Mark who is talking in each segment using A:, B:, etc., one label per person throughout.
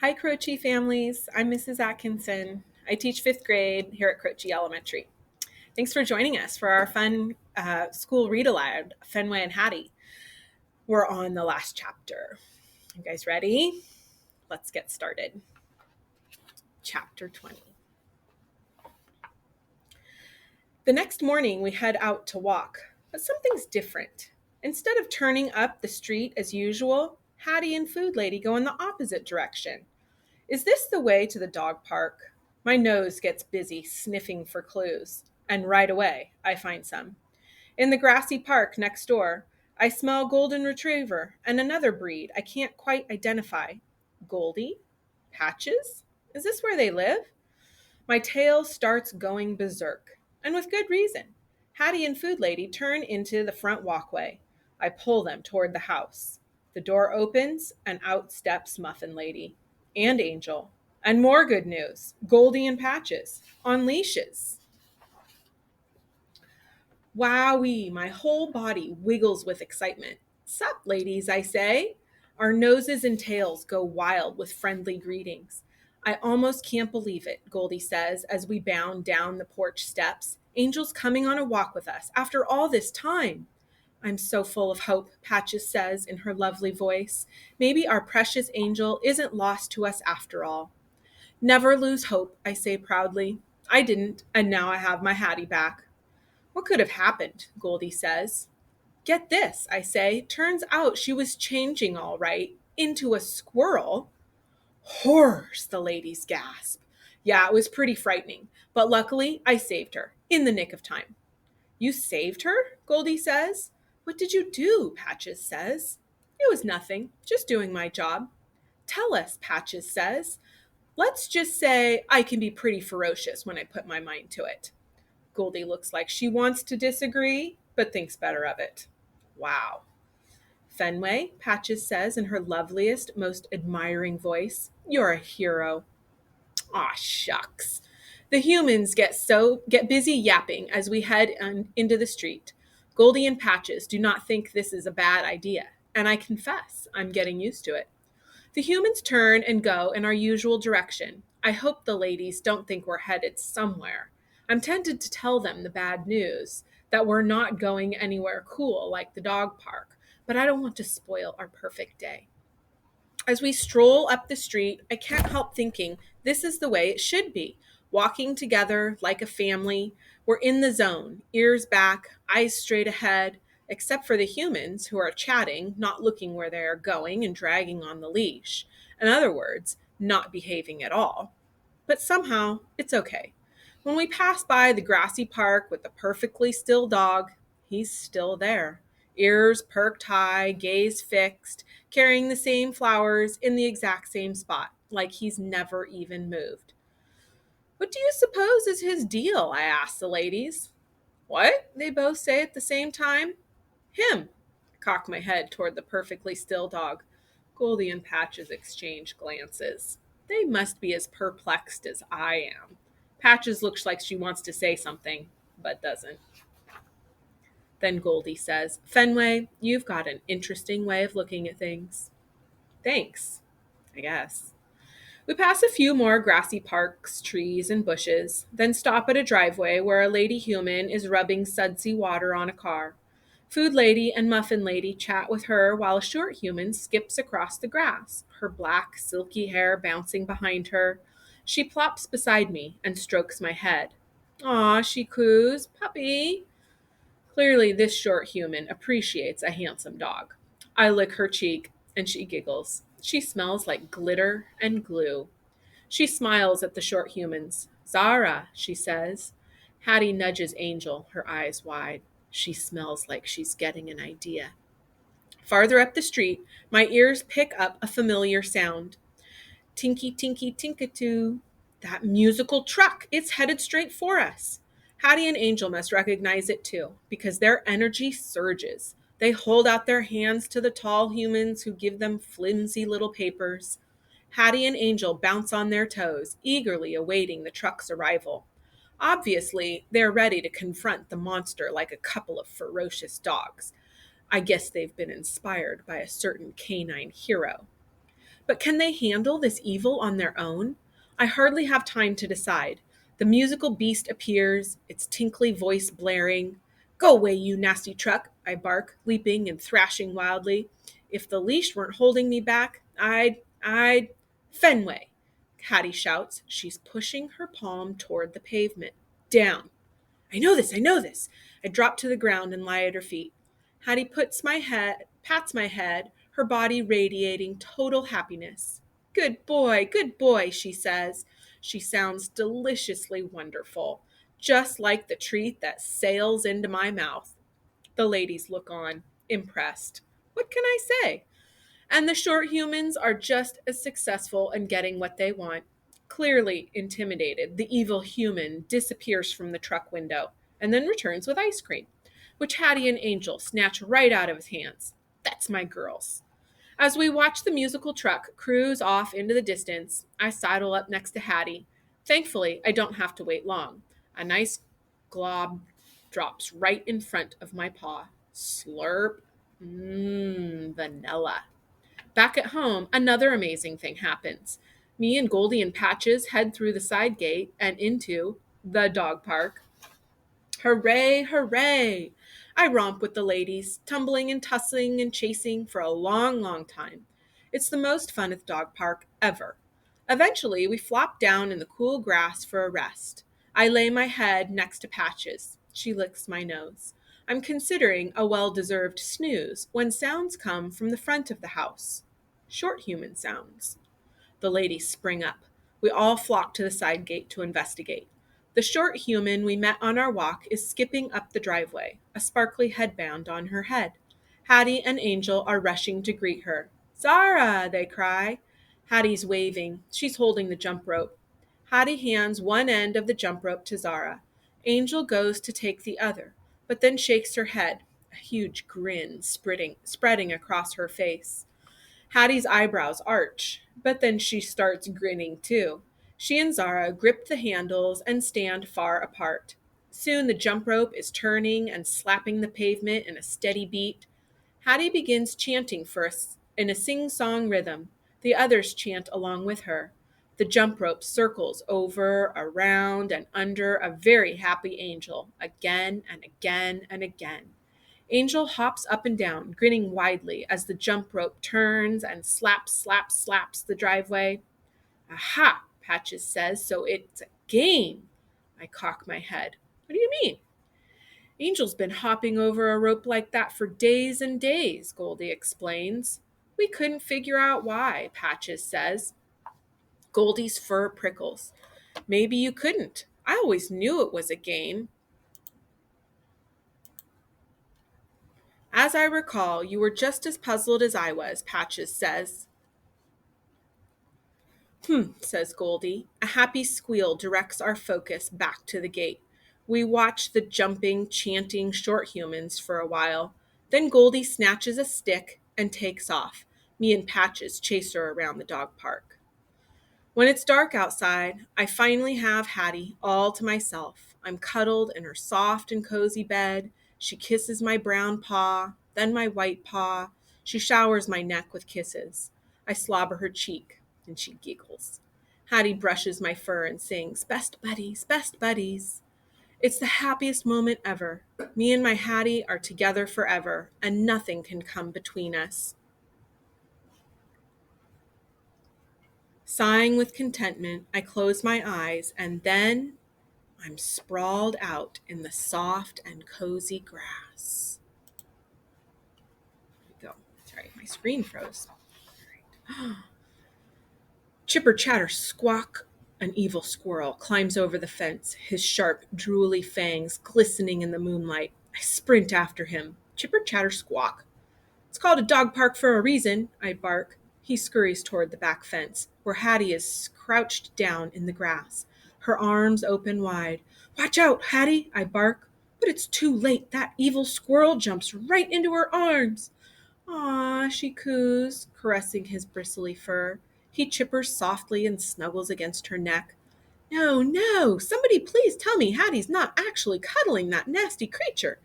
A: Hi, Croce families. I'm Mrs. Atkinson. I teach fifth grade here at Croce Elementary. Thanks for joining us for our fun school read aloud, Fenway and Hattie. We're on the last chapter. You guys ready? Let's get started. Chapter 20. The next morning, we head out to walk, but something's different. Instead of turning up the street as usual, Hattie and Food Lady go in the opposite direction. Is this the way to the dog park? My nose gets busy sniffing for clues, and right away I find some. In the grassy park next door, I smell golden retriever and another breed I can't quite identify. Goldie? Patches? Is this where they live? My tail starts going berserk, and with good reason. Hattie and Food Lady turn into the front walkway. I pull them toward the house. The door opens, and out steps Muffin Lady and Angel. And more good news, Goldie and Patches on leashes. Wowee, my whole body wiggles with excitement. Sup, ladies, I say. Our noses and tails go wild with friendly greetings. I almost can't believe it, Goldie says as we bound down the porch steps. Angel's coming on a walk with us after all this time. I'm so full of hope, Patches says in her lovely voice. Maybe our precious Angel isn't lost to us after all. Never lose hope, I say proudly. I didn't, and now I have my Hattie back. What could have happened? Goldie says. Get this, I say. Turns out she was changing all right into a squirrel. Horrors, the ladies gasp. Yeah, it was pretty frightening, but luckily I saved her in the nick of time. You saved her? Goldie says. What did you do? Patches says. It was nothing, just doing my job. Tell us, Patches says. Let's just say I can be pretty ferocious when I put my mind to it. Goldie looks like she wants to disagree, but thinks better of it. Wow. Fenway, Patches says in her loveliest, most admiring voice, you're a hero. Aw, shucks. The humans get busy yapping as we head into the street. Goldie and Patches do not think this is a bad idea, and I confess I'm getting used to it. The humans turn and go in our usual direction. I hope the ladies don't think we're headed somewhere. I'm tempted to tell them the bad news, that we're not going anywhere cool like the dog park, but I don't want to spoil our perfect day. As we stroll up the street, I can't help thinking this is the way it should be. Walking together like a family. We're in the zone, ears back, eyes straight ahead, except for the humans who are chatting, not looking where they are going and dragging on the leash. In other words, not behaving at all. But somehow, it's okay. When we pass by the grassy park with the perfectly still dog, he's still there. Ears perked high, gaze fixed, carrying the same flowers in the exact same spot, like he's never even moved. What do you suppose is his deal? I ask the ladies. What? They both say at the same time. Him. I cock my head toward the perfectly still dog. Goldie and Patches exchange glances. They must be as perplexed as I am. Patches looks like she wants to say something, but doesn't. Then Goldie says, Fenway, you've got an interesting way of looking at things. Thanks, I guess. We pass a few more grassy parks, trees, and bushes, then stop at a driveway where a lady human is rubbing sudsy water on a car. Food Lady and Muffin Lady chat with her while a short human skips across the grass, her black, silky hair bouncing behind her. She plops beside me and strokes my head. Aw, she coos, puppy. Clearly, this short human appreciates a handsome dog. I lick her cheek, and she giggles. She smells like glitter and glue. She smiles at the short humans. Zara, she says. Hattie nudges Angel, her eyes wide. She smells like she's getting an idea. Farther up the street, my ears pick up a familiar sound. Tinky, tinky, tinkatoo. That musical truck. It's headed straight for us. Hattie and Angel must recognize it too, because their energy surges. They hold out their hands to the tall humans who give them flimsy little papers. Hattie and Angel bounce on their toes, eagerly awaiting the truck's arrival. Obviously, they're ready to confront the monster like a couple of ferocious dogs. I guess they've been inspired by a certain canine hero. But can they handle this evil on their own? I hardly have time to decide. The musical beast appears, its tinkly voice blaring. Go away, you nasty truck, I bark, leaping and thrashing wildly. If the leash weren't holding me back, Fenway, Hattie shouts. She's pushing her palm toward the pavement. Down. I know this. I drop to the ground and lie at her feet. Hattie pats my head, her body radiating total happiness. Good boy, she says. She sounds deliciously wonderful, just like the treat that sails into my mouth. The ladies look on, impressed. What can I say? And the short humans are just as successful in getting what they want. Clearly intimidated, the evil human disappears from the truck window and then returns with ice cream, which Hattie and Angel snatch right out of his hands. That's my girls. As we watch the musical truck cruise off into the distance, I sidle up next to Hattie. Thankfully, I don't have to wait long. A nice glob drops right in front of my paw. Slurp. Vanilla. Back at home, another amazing thing happens. Me and Goldie and Patches head through the side gate and into the dog park. Hooray, hooray! I romp with the ladies, tumbling and tussling and chasing for a long, long time. It's the most fun at the dog park ever. Eventually, we flop down in the cool grass for a rest. I lay my head next to Patches. She licks my nose. I'm considering a well-deserved snooze when sounds come from the front of the house. Short human sounds. The ladies spring up. We all flock to the side gate to investigate. The short human we met on our walk is skipping up the driveway, a sparkly headband on her head. Hattie and Angel are rushing to greet her. Zara, they cry. Hattie's waving. She's holding the jump rope. Hattie hands one end of the jump rope to Zara. Angel goes to take the other, but then shakes her head, a huge grin spreading across her face. Hattie's eyebrows arch, but then she starts grinning too. She and Zara grip the handles and stand far apart. Soon the jump rope is turning and slapping the pavement in a steady beat. Hattie begins chanting for us in a sing-song rhythm. The others chant along with her. The jump rope circles over, around, and under a very happy Angel, again and again and again. Angel hops up and down, grinning widely as the jump rope turns and slaps the driveway. Aha, Patches says, so it's a game. I cock my head. What do you mean? Angel's been hopping over a rope like that for days and days, Goldie explains. We couldn't figure out why, Patches says. Goldie's fur prickles. Maybe you couldn't. I always knew it was a game. As I recall, you were just as puzzled as I was, Patches says. Says Goldie. A happy squeal directs our focus back to the gate. We watch the jumping, chanting short humans for a while. Then Goldie snatches a stick and takes off. Me and Patches chase her around the dog park. When it's dark outside, I finally have Hattie all to myself. I'm cuddled in her soft and cozy bed. She kisses my brown paw, then my white paw. She showers my neck with kisses. I slobber her cheek, and she giggles. Hattie brushes my fur and sings, best buddies, best buddies. It's the happiest moment ever. Me and my Hattie are together forever, and nothing can come between us. Sighing with contentment, I close my eyes, and then I'm sprawled out in the soft and cozy grass. There we go. Sorry, my screen froze. All right. Chipper chatter squawk. An evil squirrel climbs over the fence, his sharp, drooly fangs glistening in the moonlight. I sprint after him. Chipper chatter squawk. It's called a dog park for a reason, I bark. He scurries toward the back fence, where Hattie is crouched down in the grass, her arms open wide. Watch out, Hattie, I bark. But it's too late. That evil squirrel jumps right into her arms. Aw, she coos, caressing his bristly fur. He chippers softly and snuggles against her neck. No, no, somebody please tell me Hattie's not actually cuddling that nasty creature.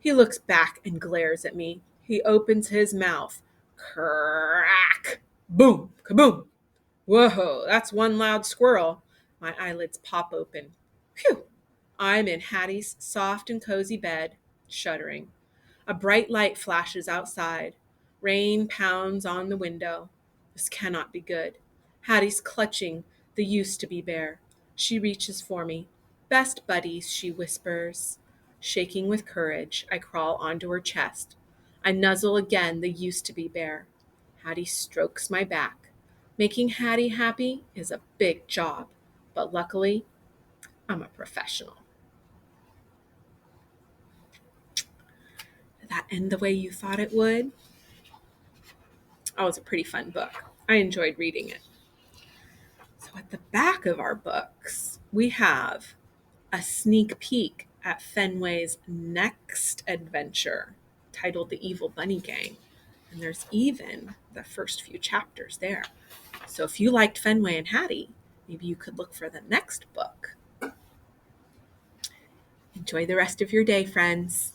A: He looks back and glares at me. He opens his mouth. Crack! Boom, kaboom. Whoa, that's one loud squirrel. My eyelids pop open. Phew! I'm in Hattie's soft and cozy bed, shuddering. A bright light flashes outside. Rain pounds on the window. This cannot be good. Hattie's clutching the used to be bear. She reaches for me. Best buddies, she whispers. Shaking with courage, I crawl onto her chest. I nuzzle again the used to be bear. Hattie strokes my back. Making Hattie happy is a big job, but luckily, I'm a professional. Did that end the way you thought it would? That was a pretty fun book. I enjoyed reading it. So, at the back of our books, we have a sneak peek at Fenway's next adventure titled The Evil Bunny Gang. And there's even the first few chapters there. So, if you liked Fenway and Hattie, maybe you could look for the next book. Enjoy the rest of your day, friends.